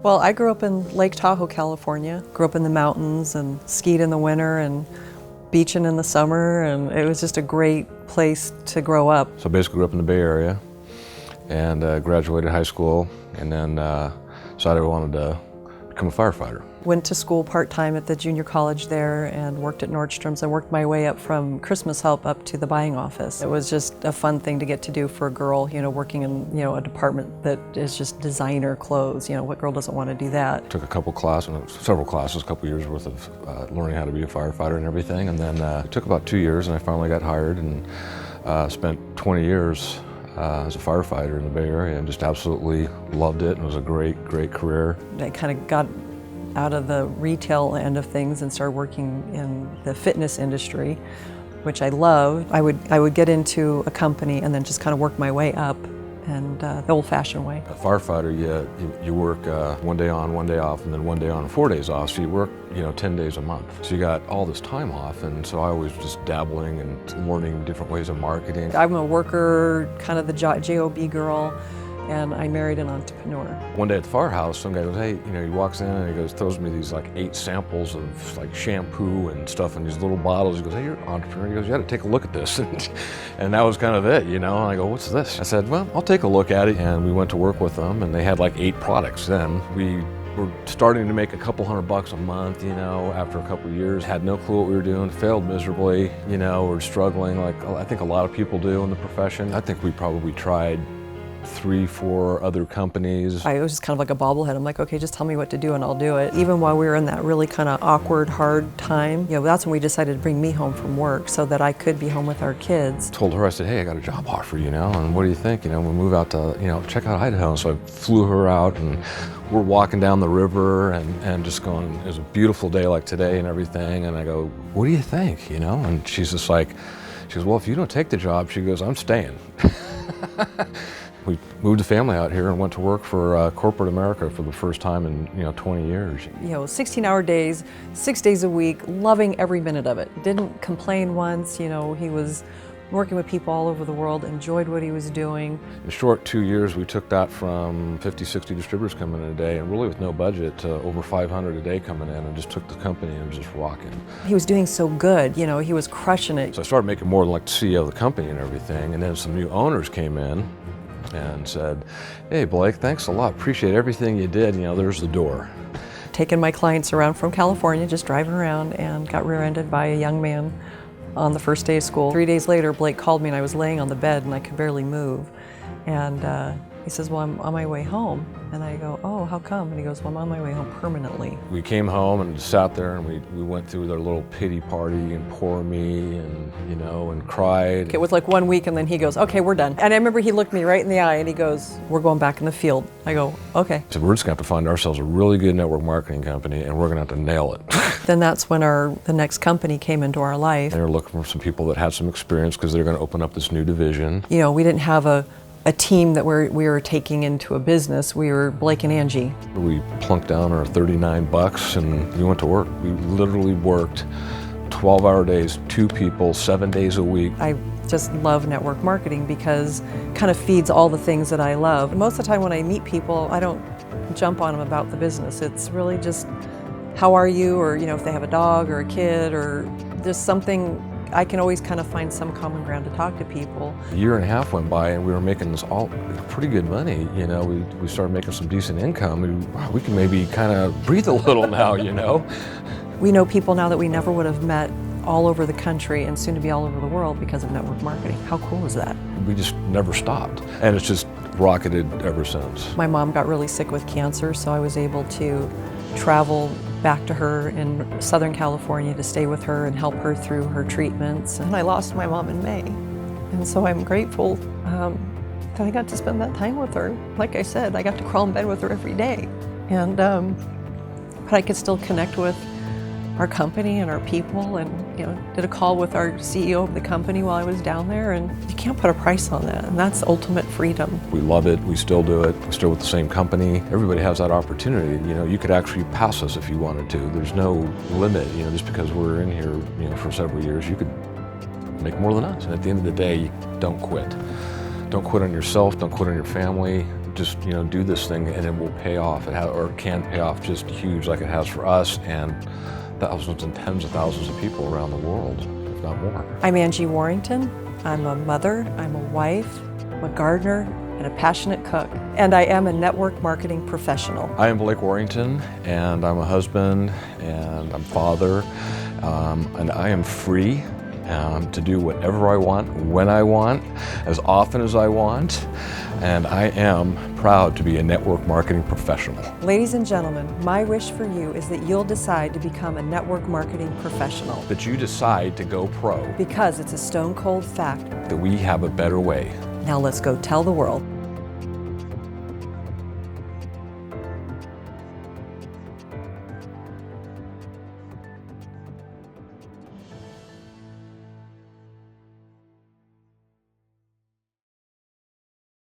Well, I grew up in Lake Tahoe, California. Grew up in the mountains and skied in the winter and beaching in the summer, and it was just a great place to grow up. So I basically grew up in the Bay Area and graduated high school, and then decided I wanted to become a firefighter. Went to school part-time at the junior college there and worked at Nordstrom's. I worked my way up from Christmas help up to the buying office. It was just a fun thing to get to do for a girl, working in, a department that is just designer clothes. What girl doesn't want to do that? Took a couple classes, several classes, a couple years worth of learning how to be a firefighter and everything. And then it took about 2 years and I finally got hired and spent 20 years as a firefighter in the Bay Area and just absolutely loved it. It was a great, great career. I kind of got out of the retail end of things and started working in the fitness industry, which I loved. I would get into a company and then just kind of work my way up, and the old-fashioned way. A firefighter, you work 1 day on, 1 day off, and then 1 day on, 4 days off. So you work, 10 days a month. So you got all this time off, and so I was just dabbling and learning different ways of marketing. I'm a worker, kind of the JOB girl, and I married an entrepreneur. One day at the firehouse, some guy goes, hey, he walks in and he goes, throws me these 8 samples of shampoo and stuff in these little bottles. He goes, hey, you're an entrepreneur. He goes, you got to take a look at this. And that was kind of it, and I go, what's this? I said, well, I'll take a look at it. And we went to work with them, and they had 8 products then. We were starting to make a couple $100 a month, after a couple of years. Had no clue what we were doing, failed miserably, we're struggling like I think a lot of people do in the profession. I think we probably tried 3, 4 other companies. I was just kind of like a bobblehead. I'm like, okay, just tell me what to do and I'll do it. Even while we were in that really kind of awkward, hard time, that's when we decided to bring me home from work so that I could be home with our kids. Told her, I said, hey, I got a job offer, and what do you think? We'll move out to, check out Idaho. So I flew her out, and we're walking down the river and just going, it was a beautiful day like today and everything. And I go, what do you think? And she's just like, she goes, well, if you don't take the job, she goes, I'm staying. We moved the family out here and went to work for corporate America for the first time in 20 years. 16-hour days, 6 days a week, loving every minute of it. Didn't complain once. He was working with people all over the world, enjoyed what he was doing. In short 2 years, we took that from 50, 60 distributors coming in a day, and really with no budget, to over 500 a day coming in, and just took the company and was just rocking. He was doing so good, he was crushing it. So I started making more like the CEO of the company and everything, and then some new owners came in and said, hey Blake, thanks a lot, appreciate everything you did, there's the door. Taking my clients around from California, just driving around, and got rear-ended by a young man on the first day of school. 3 days later, Blake called me and I was laying on the bed and I could barely move. And he says, well, I'm on my way home. And I go, oh, how come? And he goes, well, I'm on my way home permanently. We came home and sat there and we went through their little pity party and poor me and, and cried. It was like 1 week and then he goes, okay, we're done. And I remember he looked me right in the eye and he goes, we're going back in the field. I go, okay. So we're just gonna have to find ourselves a really good network marketing company and we're gonna have to nail it. Then that's when the next company came into our life. They were looking for some people that had some experience because they're gonna open up this new division. We didn't have a team that we were taking into a business. We were Blake and Angie. We plunked down our $39 and we went to work. We literally worked 12-hour days, 2 people, 7 days a week. I just love network marketing because it kind of feeds all the things that I love. Most of the time when I meet people, I don't jump on them about the business. It's really just, how are you? Or, if they have a dog or a kid or just something. I can always kind of find some common ground to talk to people. A year and a half went by and we were making this all pretty good money. We started making some decent income. We can maybe kind of breathe a little now, We know people now that we never would have met all over the country and soon to be all over the world because of network marketing. How cool is that? We just never stopped. And it's just rocketed ever since. My mom got really sick with cancer, so I was able to travel back to her in Southern California to stay with her and help her through her treatments. And I lost my mom in May. And so I'm grateful that I got to spend that time with her. Like I said, I got to crawl in bed with her every day. And but I could still connect with our company and our people, and did a call with our CEO of the company while I was down there, and you can't put a price on that, and that's ultimate freedom. We love it, we still do it, we're still with the same company. Everybody has that opportunity, you could actually pass us if you wanted to. There's no limit, just because we're in here, for several years, you could make more than us. And at the end of the day, don't quit. Don't quit on yourself, don't quit on your family, just do this thing and it will pay off. Or it can pay off just huge like it has for us and thousands and tens of thousands of people around the world, if not more. I'm Angie Warrington. I'm a mother, I'm a wife, I'm a gardener, and a passionate cook. And I am a network marketing professional. I am Blake Warrington, and I'm a husband, and I'm father, and I am free to do whatever I want, when I want, as often as I want, and I am proud to be a network marketing professional. Ladies and gentlemen, my wish for you is that you'll decide to become a network marketing professional. That you decide to go pro. Because it's a stone cold fact That we have a better way. Now let's go tell the world.